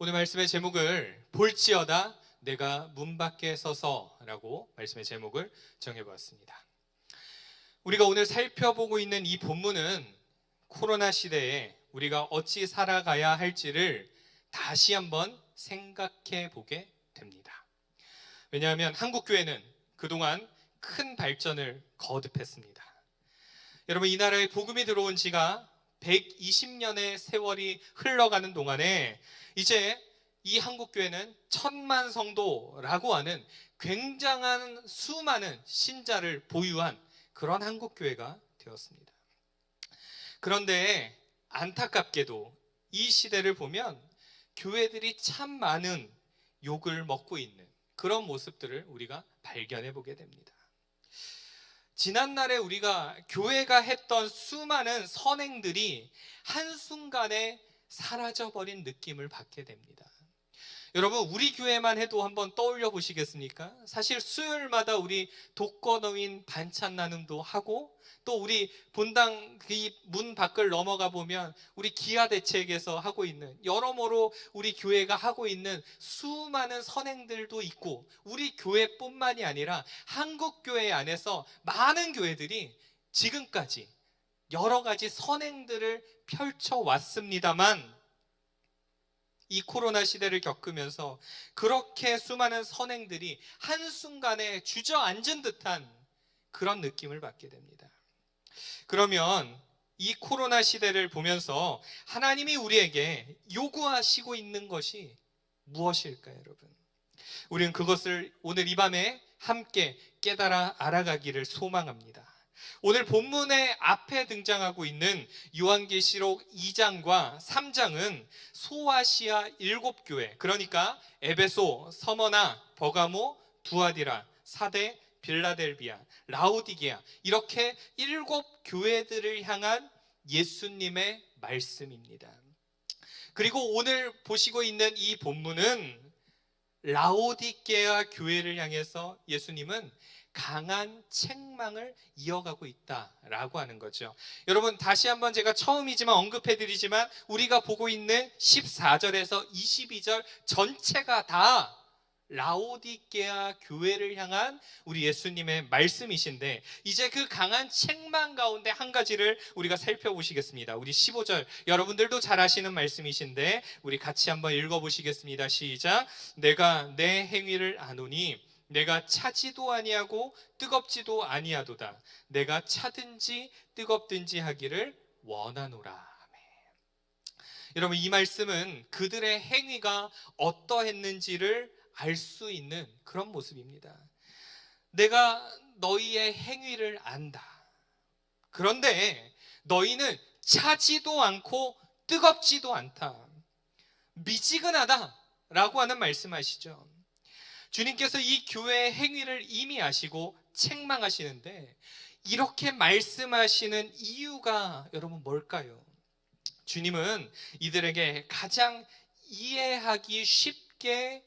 오늘 말씀의 제목을 볼지어다 내가 문 밖에 서서라고 말씀의 제목을 정해보았습니다. 우리가 오늘 살펴보고 있는 이 본문은 코로나 시대에 우리가 어찌 살아가야 할지를 다시 한번 생각해 보게 됩니다. 왜냐하면 한국교회는 그동안 큰 발전을 거듭했습니다. 여러분, 이 나라에 복음이 들어온 지가 120년의 세월이 흘러가는 동안에 이제 이 한국교회는 1000만 성도라고 하는 굉장한 수많은 신자를 보유한 그런 한국교회가 되었습니다. 그런데 안타깝게도 이 시대를 보면 교회들이 참 많은 욕을 먹고 있는 그런 모습들을 우리가 발견해 보게 됩니다. 지난날에 우리가 교회가 했던 수많은 선행들이 한순간에 사라져버린 느낌을 받게 됩니다. 여러분, 우리 교회만 해도 한번 떠올려 보시겠습니까? 사실 수요일마다 우리 독거노인 반찬 나눔도 하고, 또 우리 본당 문 밖을 넘어가 보면 우리 기아대책에서 하고 있는 여러모로 우리 교회가 하고 있는 수많은 선행들도 있고, 우리 교회뿐만이 아니라 한국교회 안에서 많은 교회들이 지금까지 여러 가지 선행들을 펼쳐왔습니다만, 이 코로나 시대를 겪으면서 그렇게 수많은 선행들이 한순간에 주저앉은 듯한 그런 느낌을 받게 됩니다. 그러면 이 코로나 시대를 보면서 하나님이 우리에게 요구하시고 있는 것이 무엇일까요, 여러분? 우리는 그것을 오늘 이 밤에 함께 깨달아 알아가기를 소망합니다. 오늘 본문의 앞에 등장하고 있는 요한계시록 2장과 3장은 소아시아 7교회, 그러니까 에베소, 서머나, 버가모, 두아디라, 사대, 빌라델비아, 라오디게아, 이렇게 7교회들을 향한 예수님의 말씀입니다. 그리고 오늘 보시고 있는 이 본문은 라오디게아 교회를 향해서 예수님은 강한 책망을 이어가고 있다라고 하는 거죠. 여러분, 다시 한번 제가 처음이지만 언급해드리지만 우리가 보고 있는 14절에서 22절 전체가 다 라오디게아 교회를 향한 우리 예수님의 말씀이신데, 이제 그 강한 책망 가운데 한 가지를 우리가 살펴보시겠습니다. 우리 15절, 여러분들도 잘 아시는 말씀이신데 우리 같이 한번 읽어보시겠습니다. 시작. 내가 내 행위를 아노니 내가 차지도 아니하고 뜨겁지도 아니하도다. 내가 차든지 뜨겁든지 하기를 원하노라. 아멘. 여러분, 이 말씀은 그들의 행위가 어떠했는지를 알 수 있는 그런 모습입니다. 내가 너희의 행위를 안다. 그런데 너희는 차지도 않고 뜨겁지도 않다. 미지근하다라고 하는 말씀하시죠. 주님께서 이 교회의 행위를 이미 아시고 책망하시는데, 이렇게 말씀하시는 이유가 여러분 뭘까요? 주님은 이들에게 가장 이해하기 쉽게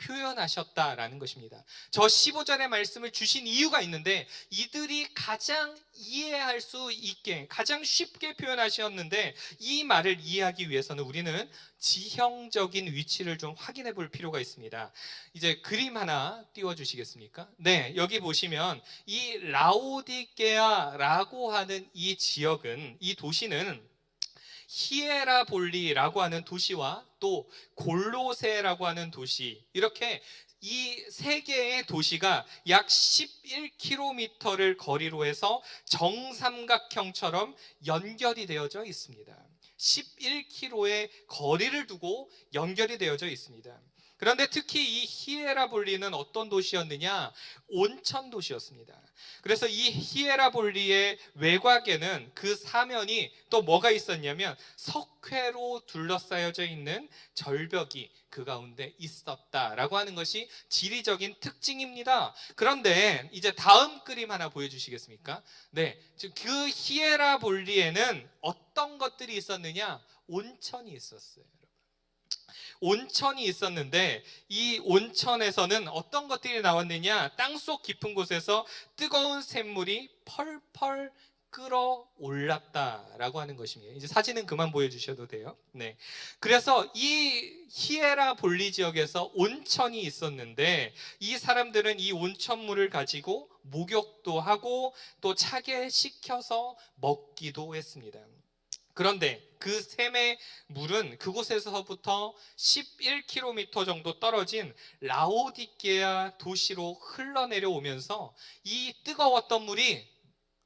표현하셨다라는 것입니다. 저 15절의 말씀을 주신 이유가 있는데, 이들이 가장 이해할 수 있게 가장 쉽게 표현하셨는데, 이 말을 이해하기 위해서는 우리는 지형적인 위치를 좀 확인해 볼 필요가 있습니다. 이제 그림 하나 띄워 주시겠습니까? 네, 여기 보시면 이 라오디게아라고 하는 이 지역은, 이 도시는 히에라볼리라고 하는 도시와 또 골로세라고 하는 도시, 이렇게 이 세 개의 도시가 약 11km를 거리로 해서 정삼각형처럼 연결이 되어져 있습니다. 11km의 거리를 두고 연결이 되어져 있습니다. 그런데 특히 이 히에라볼리는 어떤 도시였느냐? 온천 도시였습니다. 그래서 이 히에라볼리의 외곽에는 그 사면이 또 뭐가 있었냐면 석회로 둘러싸여져 있는 절벽이 그 가운데 있었다라고 하는 것이 지리적인 특징입니다. 그런데 이제 다음 그림 하나 보여주시겠습니까? 네, 그 히에라볼리에는 어떤 것들이 있었느냐? 온천이 있었어요. 온천이 있었는데, 이 온천에서는 어떤 것들이 나왔느냐? 땅속 깊은 곳에서 뜨거운 샘물이 펄펄 끌어올랐다라고 하는 것입니다. 이제 사진은 그만 보여주셔도 돼요. 네. 그래서 이 히에라볼리 지역에서 온천이 있었는데 이 사람들은 이 온천물을 가지고 목욕도 하고 또 차게 식혀서 먹기도 했습니다. 그런데 그 샘의 물은 그곳에서부터 11km 정도 떨어진 라오디게아 도시로 흘러내려오면서 이 뜨거웠던 물이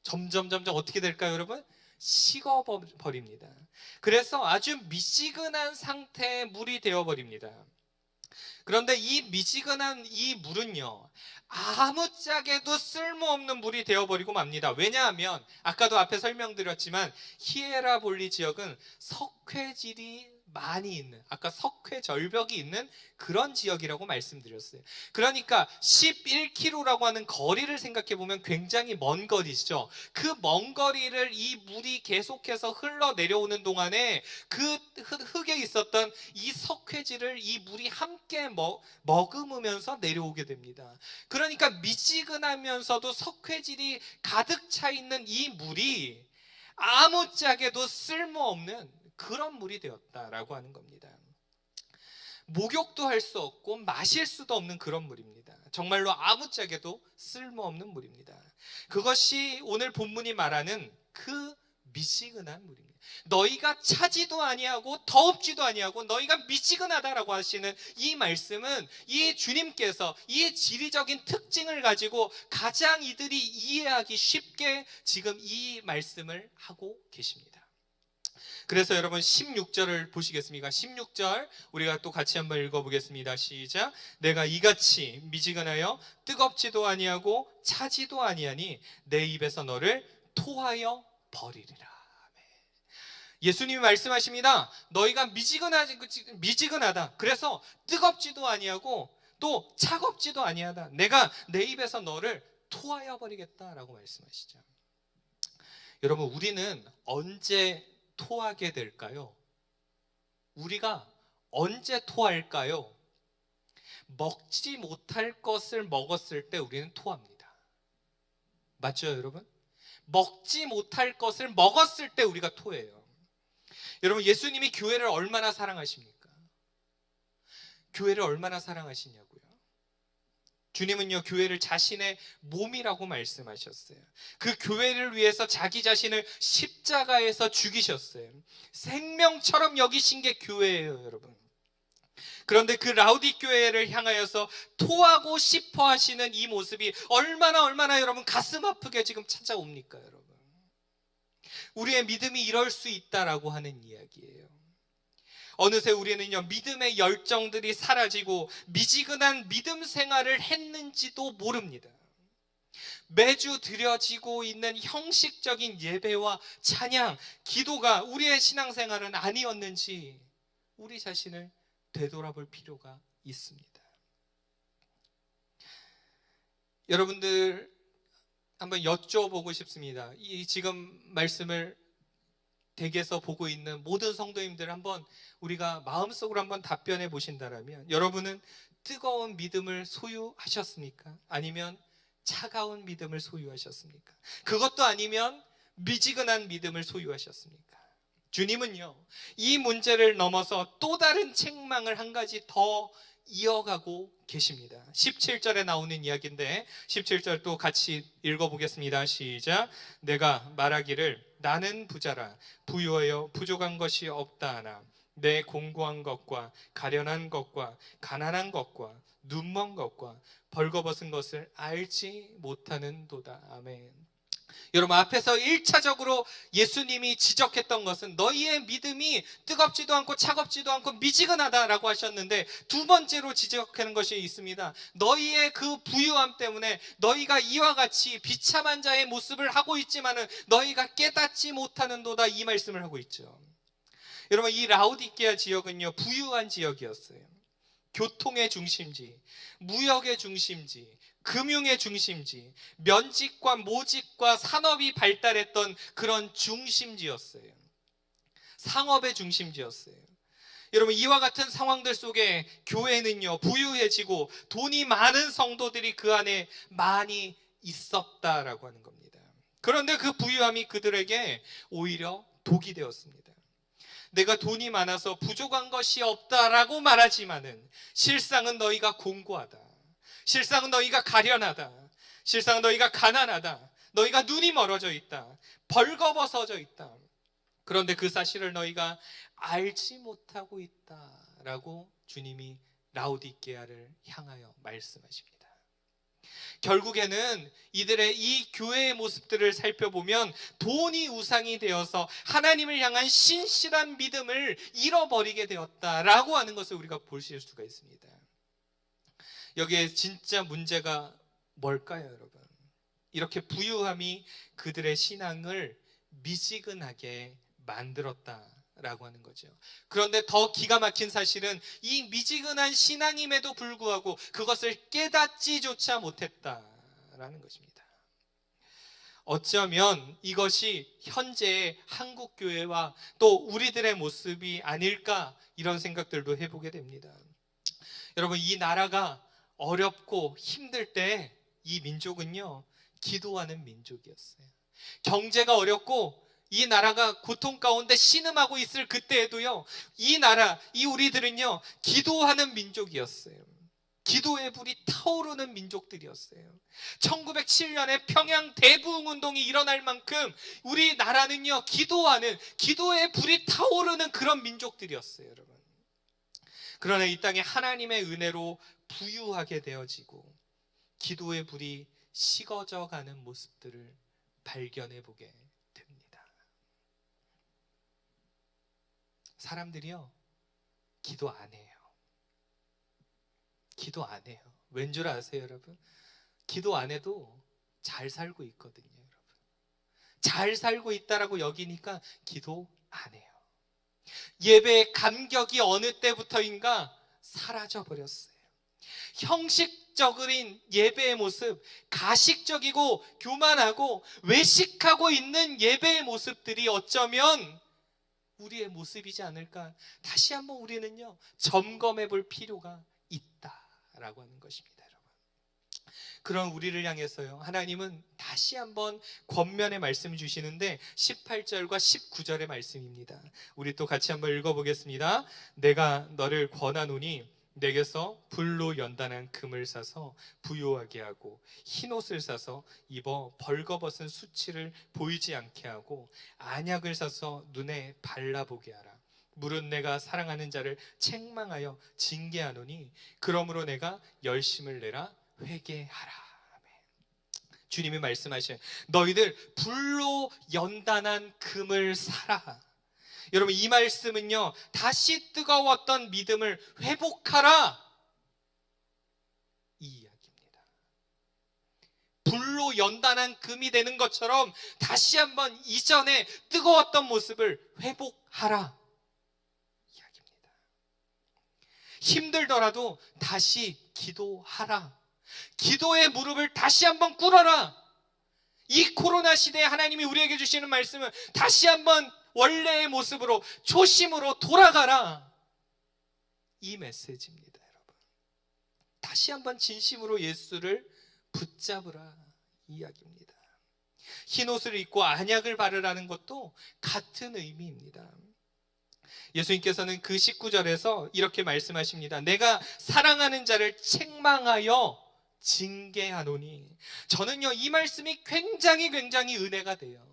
점점 어떻게 될까요, 여러분? 식어버립니다. 그래서 아주 미지근한 상태의 물이 되어버립니다. 그런데 이 미지근한 이 물은요, 아무짝에도 쓸모없는 물이 되어버리고 맙니다. 왜냐하면 아까도 앞에 설명드렸지만 히에라볼리 지역은 석회질이 많이 있는, 아까 석회 절벽이 있는 그런 지역이라고 말씀드렸어요. 그러니까 11km라고 하는 거리를 생각해 보면 굉장히 먼 거리죠. 그 먼 거리를 이 물이 계속해서 흘러내려오는 동안에 그 흙에 있었던 이 석회질을 이 물이 함께 머금으면서 내려오게 됩니다. 그러니까 미지근하면서도 석회질이 가득 차 있는 이 물이 아무짝에도 쓸모없는 그런 물이 되었다라고 하는 겁니다. 목욕도 할 수 없고 마실 수도 없는 그런 물입니다. 정말로 아무짝에도 쓸모없는 물입니다. 그것이 오늘 본문이 말하는 그 미지근한 물입니다. 너희가 차지도 아니하고 더웁지도 아니하고 너희가 미지근하다라고 하시는 이 말씀은 이 주님께서 이 지리적인 특징을 가지고 가장 이들이 이해하기 쉽게 지금 이 말씀을 하고 계십니다. 그래서 여러분 16절을 보시겠습니까? 16절 우리가 또 같이 한번 읽어보겠습니다. 시작. 내가 이같이 미지근하여 뜨겁지도 아니하고 차지도 아니하니 내 입에서 너를 토하여 버리리라. 예수님이 말씀하십니다. 너희가 미지근하다. 그래서 뜨겁지도 아니하고 또 차갑지도 아니하다. 내가 내 입에서 너를 토하여 버리겠다라고 말씀하시죠. 여러분, 우리는 언제 토하게 될까요? 우리가 언제 토할까요? 먹지 못할 것을 먹었을 때 우리는 토합니다. 맞죠, 여러분? 먹지 못할 것을 먹었을 때 우리가 토해요. 여러분, 예수님이 교회를 얼마나 사랑하십니까? 교회를 얼마나 사랑하시냐고요? 주님은요, 교회를 자신의 몸이라고 말씀하셨어요. 그 교회를 위해서 자기 자신을 십자가에서 죽이셨어요. 생명처럼 여기신 게 교회예요, 여러분. 그런데 그 라우디 교회를 향하여서 토하고 싶어 하시는 이 모습이 얼마나 여러분 가슴 아프게 지금 찾아옵니까, 여러분? 우리의 믿음이 이럴 수 있다라고 하는 이야기예요. 어느새 우리는요, 믿음의 열정들이 사라지고 미지근한 믿음 생활을 했는지도 모릅니다. 매주 드려지고 있는 형식적인 예배와 찬양, 기도가 우리의 신앙생활은 아니었는지 우리 자신을 되돌아볼 필요가 있습니다. 여러분들 한번 여쭤보고 싶습니다. 이 지금 말씀을 댁에서 보고 있는 모든 성도님들 한번 우리가 마음속으로 한번 답변해 보신다면, 여러분은 뜨거운 믿음을 소유하셨습니까? 아니면 차가운 믿음을 소유하셨습니까? 그것도 아니면 미지근한 믿음을 소유하셨습니까? 주님은요, 이 문제를 넘어서 또 다른 책망을 한 가지 더 이어가고 계십니다. 17절에 나오는 이야기인데 17절 또 같이 읽어보겠습니다. 시작. 내가 말하기를 나는 부자라 부유하여 부족한 것이 없다 하나 내 공고한 것과 가련한 것과 가난한 것과 눈먼 것과 벌거벗은 것을 알지 못하는도다. 아멘. 여러분, 앞에서 1차적으로 예수님이 지적했던 것은 너희의 믿음이 뜨겁지도 않고 차갑지도 않고 미지근하다라고 하셨는데, 두 번째로 지적하는 것이 있습니다. 너희의 그 부유함 때문에 너희가 이와 같이 비참한 자의 모습을 하고 있지만은 너희가 깨닫지 못하는도다, 이 말씀을 하고 있죠. 여러분, 이 라오디게아 지역은요, 부유한 지역이었어요. 교통의 중심지, 무역의 중심지, 금융의 중심지, 면직과 모직과 산업이 발달했던 그런 중심지였어요. 상업의 중심지였어요. 여러분, 이와 같은 상황들 속에 교회는요, 부유해지고 돈이 많은 성도들이 그 안에 많이 있었다라고 하는 겁니다. 그런데 그 부유함이 그들에게 오히려 독이 되었습니다. 내가 돈이 많아서 부족한 것이 없다라고 말하지만은 실상은 너희가 공고하다. 실상은 너희가 가련하다. 실상은 너희가 가난하다. 너희가 눈이 멀어져 있다. 벌거벗어져 있다. 그런데 그 사실을 너희가 알지 못하고 있다라고 주님이 라오디게아를 향하여 말씀하십니다. 결국에는 이들의 이 교회의 모습들을 살펴보면 돈이 우상이 되어서 하나님을 향한 신실한 믿음을 잃어버리게 되었다라고 하는 것을 우리가 보실 수가 있습니다. 여기에 진짜 문제가 뭘까요, 여러분? 이렇게 부유함이 그들의 신앙을 미지근하게 만들었다라고 하는 거죠. 그런데 더 기가 막힌 사실은 이 미지근한 신앙임에도 불구하고 그것을 깨닫지조차 못했다라는 것입니다. 어쩌면 이것이 현재의 한국교회와 또 우리들의 모습이 아닐까, 이런 생각들도 해보게 됩니다. 여러분, 이 나라가 어렵고 힘들 때 이 민족은요, 기도하는 민족이었어요. 경제가 어렵고 이 나라가 고통 가운데 신음하고 있을 그때에도요, 이 나라, 이 우리들은요, 기도하는 민족이었어요. 기도의 불이 타오르는 민족들이었어요. 1907년에 평양 대부흥운동이 일어날 만큼 우리나라는요, 기도하는, 기도의 불이 타오르는 그런 민족들이었어요, 여러분. 그러나 이 땅에 하나님의 은혜로 부유하게 되어지고 기도의 불이 식어져 가는 모습들을 발견해 보게 됩니다. 사람들이요, 기도 안 해요. 기도 안 해요. 왠 줄 아세요, 여러분? 기도 안 해도 잘 살고 있거든요, 여러분. 잘 살고 있다라고 여기니까 기도 안 해요. 예배의 감격이 어느 때부터인가 사라져 버렸어요. 형식적인 예배의 모습, 가식적이고 교만하고 외식하고 있는 예배의 모습들이 어쩌면 우리의 모습이지 않을까. 다시 한번 우리는요, 점검해 볼 필요가 있다라고 하는 것입니다, 여러분. 그런 우리를 향해서요, 하나님은 다시 한번 권면의 말씀을 주시는데 18절과 19절의 말씀입니다. 우리 또 같이 한번 읽어보겠습니다. 내가 너를 권하노니 내게서 불로 연단한 금을 사서 부요하게 하고 흰옷을 사서 입어 벌거벗은 수치를 보이지 않게 하고 안약을 사서 눈에 발라보게 하라. 물은 내가 사랑하는 자를 책망하여 징계하노니 그러므로 내가 열심을 내라 회개하라. 주님이 말씀하신, 너희들 불로 연단한 금을 사라. 여러분, 이 말씀은요, 다시 뜨거웠던 믿음을 회복하라, 이 이야기입니다. 불로 연단한 금이 되는 것처럼 다시 한번 이전에 뜨거웠던 모습을 회복하라, 이야기입니다. 힘들더라도 다시 기도하라. 기도의 무릎을 다시 한번 꿇어라. 이 코로나 시대에 하나님이 우리에게 주시는 말씀은 다시 한번 원래의 모습으로, 초심으로 돌아가라, 이 메시지입니다, 여러분. 다시 한번 진심으로 예수를 붙잡으라, 이 이야기입니다. 흰옷을 입고 안약을 바르라는 것도 같은 의미입니다. 예수님께서는 그 19절에서 이렇게 말씀하십니다. 내가 사랑하는 자를 책망하여 징계하노니. 저는요, 이 말씀이 굉장히 은혜가 돼요.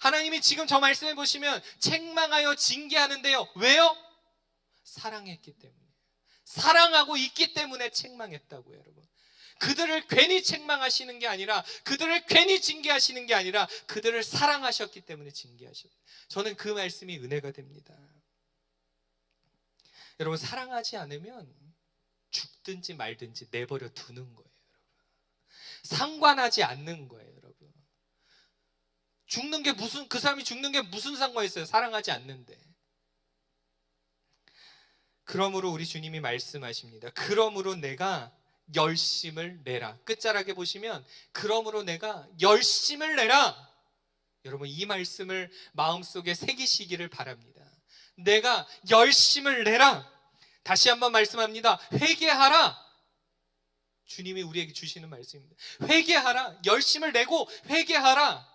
하나님이 지금 저 말씀해 보시면 책망하여 징계하는데요, 왜요? 사랑했기 때문에, 사랑하고 있기 때문에 책망했다고요, 여러분. 그들을 괜히 책망하시는 게 아니라, 그들을 괜히 징계하시는 게 아니라 그들을 사랑하셨기 때문에 징계하셨어요. 저는 그 말씀이 은혜가 됩니다. 여러분, 사랑하지 않으면 죽든지 말든지 내버려 두는 거예요, 여러분. 상관하지 않는 거예요, 여러분. 죽는 게 무슨, 그 사람이 죽는 게 무슨 상관이 있어요, 사랑하지 않는데. 그러므로 우리 주님이 말씀하십니다. 그러므로 내가 열심을 내라. 끝자락에 보시면 그러므로 내가 열심을 내라. 여러분, 이 말씀을 마음속에 새기시기를 바랍니다. 내가 열심을 내라. 다시 한번 말씀합니다. 회개하라. 주님이 우리에게 주시는 말씀입니다. 회개하라. 열심을 내고 회개하라.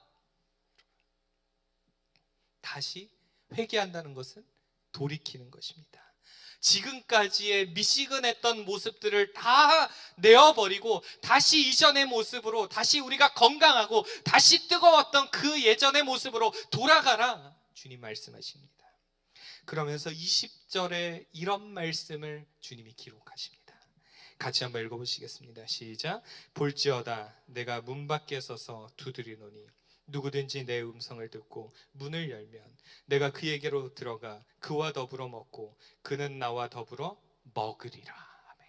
다시 회개한다는 것은 돌이키는 것입니다. 지금까지의 미시근했던 모습들을 다 내어버리고 다시 이전의 모습으로, 다시 우리가 건강하고 다시 뜨거웠던 그 예전의 모습으로 돌아가라, 주님 말씀하십니다. 그러면서 20절에 이런 말씀을 주님이 기록하십니다. 같이 한번 읽어보시겠습니다. 시작. 볼지어다 내가 문 밖에 서서 두드리노니 누구든지 내 음성을 듣고 문을 열면 내가 그에게로 들어가 그와 더불어 먹고 그는 나와 더불어 먹으리라. 아멘.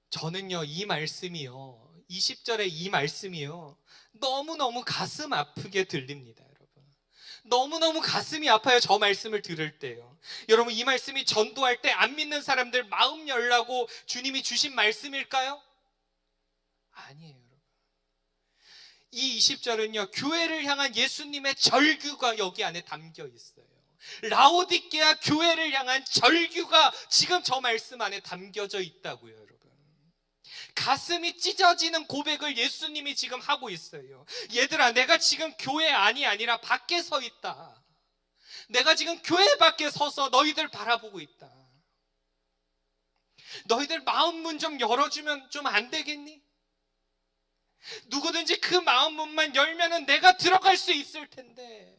저는요, 이 말씀이요, 20절의 이 말씀이요, 너무너무 가슴 아프게 들립니다. 너무너무 가슴이 아파요. 저 말씀을 들을 때요. 여러분, 이 말씀이 전도할 때 안 믿는 사람들 마음 열라고 주님이 주신 말씀일까요? 아니에요, 여러분. 이 20절은요, 교회를 향한 예수님의 절규가 여기 안에 담겨 있어요. 라오디게아 교회를 향한 절규가 지금 저 말씀 안에 담겨져 있다고요, 여러분. 가슴이 찢어지는 고백을 예수님이 지금 하고 있어요. 얘들아, 내가 지금 교회 안이 아니라 밖에 서 있다. 내가 지금 교회 밖에 서서 너희들 바라보고 있다. 너희들 마음 문 좀 열어주면 좀 안 되겠니? 누구든지 그 마음 문만 열면은 내가 들어갈 수 있을 텐데,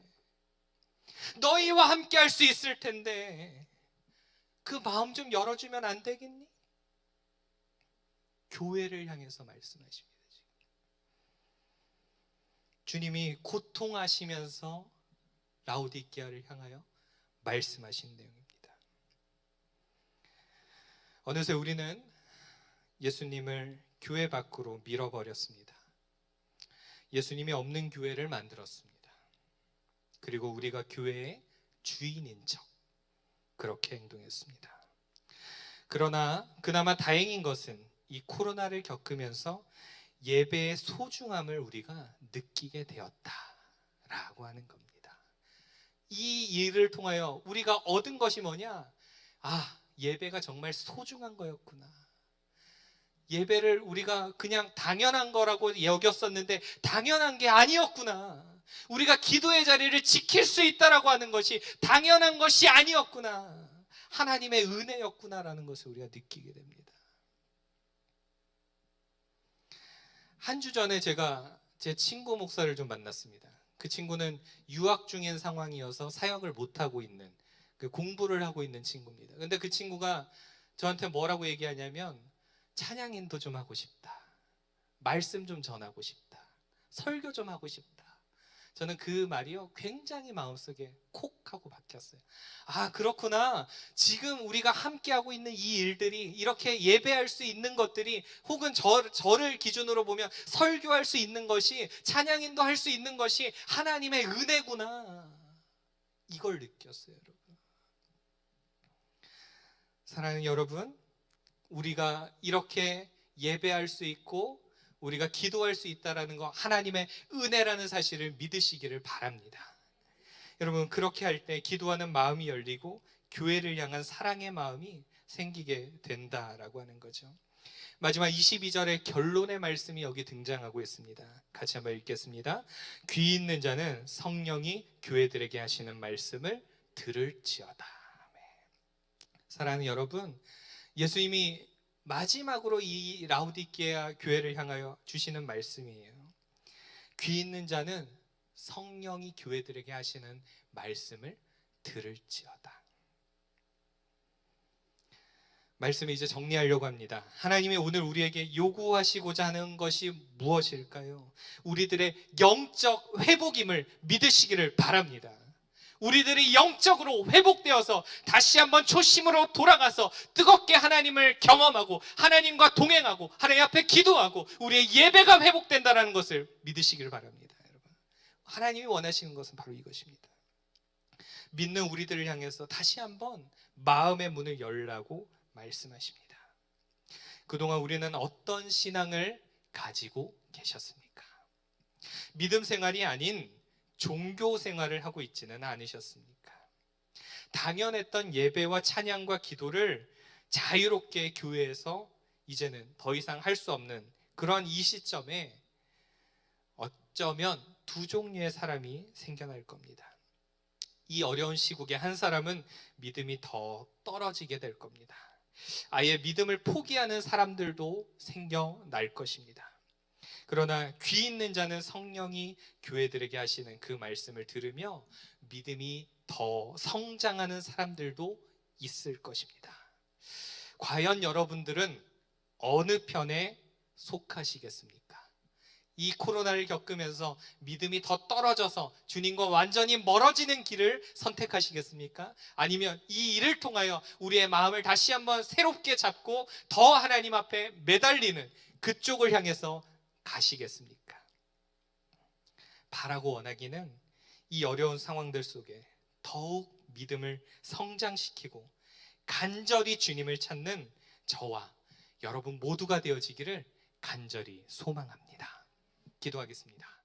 너희와 함께 할 수 있을 텐데, 그 마음 좀 열어주면 안 되겠니? 교회를 향해서 말씀하십니다. 주님이 고통하시면서 라오디게아를 향하여 말씀하신 내용입니다. 어느새 우리는 예수님을 교회 밖으로 밀어버렸습니다. 예수님이 없는 교회를 만들었습니다. 그리고 우리가 교회의 주인인 척 그렇게 행동했습니다. 그러나 그나마 다행인 것은 이 코로나를 겪으면서 예배의 소중함을 우리가 느끼게 되었다라고 하는 겁니다. 이 일을 통하여 우리가 얻은 것이 뭐냐? 아, 예배가 정말 소중한 거였구나. 예배를 우리가 그냥 당연한 거라고 여겼었는데 당연한 게 아니었구나. 우리가 기도의 자리를 지킬 수 있다라고 하는 것이 당연한 것이 아니었구나. 하나님의 은혜였구나라는 것을 우리가 느끼게 됩니다. 한 주 전에 제가 제 친구 목사를 좀 만났습니다. 그 친구는 유학 중인 상황이어서 사역을 못하고 있는, 공부를 하고 있는 친구입니다. 근데 그 친구가 저한테 뭐라고 얘기하냐면, 찬양인도 좀 하고 싶다, 말씀 좀 전하고 싶다, 설교 좀 하고 싶다. 저는 그 말이요, 굉장히 마음속에 콕 하고 박혔어요. 아, 그렇구나. 지금 우리가 함께하고 있는 이 일들이, 이렇게 예배할 수 있는 것들이, 혹은 저를 기준으로 보면 설교할 수 있는 것이, 찬양인도 할 수 있는 것이 하나님의 은혜구나. 이걸 느꼈어요, 여러분. 사랑하는 여러분, 우리가 이렇게 예배할 수 있고 우리가 기도할 수 있다는 거, 하나님의 은혜라는 사실을 믿으시기를 바랍니다. 여러분, 그렇게 할 때 기도하는 마음이 열리고 교회를 향한 사랑의 마음이 생기게 된다라고 하는 거죠. 마지막 22절의 결론의 말씀이 여기 등장하고 있습니다. 같이 한번 읽겠습니다. 귀 있는 자는 성령이 교회들에게 하시는 말씀을 들을지어다. 사랑하는 여러분, 예수님이 마지막으로 이 라오디게아 교회를 향하여 주시는 말씀이에요. 귀 있는 자는 성령이 교회들에게 하시는 말씀을 들을지어다. 말씀을 이제 정리하려고 합니다. 하나님이 오늘 우리에게 요구하시고자 하는 것이 무엇일까요? 우리들의 영적 회복임을 믿으시기를 바랍니다. 우리들이 영적으로 회복되어서 다시 한번 초심으로 돌아가서 뜨겁게 하나님을 경험하고 하나님과 동행하고 하나님 앞에 기도하고 우리의 예배가 회복된다는 것을 믿으시길 바랍니다. 여러분, 하나님이 원하시는 것은 바로 이것입니다. 믿는 우리들을 향해서 다시 한번 마음의 문을 열라고 말씀하십니다. 그동안 우리는 어떤 신앙을 가지고 계셨습니까? 믿음 생활이 아닌 종교 생활을 하고 있지는 않으셨습니까? 당연했던 예배와 찬양과 기도를 자유롭게 교회에서 이제는 더 이상 할 수 없는 그런 이 시점에 어쩌면 두 종류의 사람이 생겨날 겁니다. 이 어려운 시국에 한 사람은 믿음이 더 떨어지게 될 겁니다. 아예 믿음을 포기하는 사람들도 생겨날 것입니다. 그러나 귀 있는 자는 성령이 교회들에게 하시는 그 말씀을 들으며 믿음이 더 성장하는 사람들도 있을 것입니다. 과연 여러분들은 어느 편에 속하시겠습니까? 이 코로나를 겪으면서 믿음이 더 떨어져서 주님과 완전히 멀어지는 길을 선택하시겠습니까? 아니면 이 일을 통하여 우리의 마음을 다시 한번 새롭게 잡고 더 하나님 앞에 매달리는 그쪽을 향해서 가시겠습니까? 바라고 원하기는 이 어려운 상황들 속에 더욱 믿음을 성장시키고 간절히 주님을 찾는 저와 여러분 모두가 되어지기를 간절히 소망합니다. 기도하겠습니다.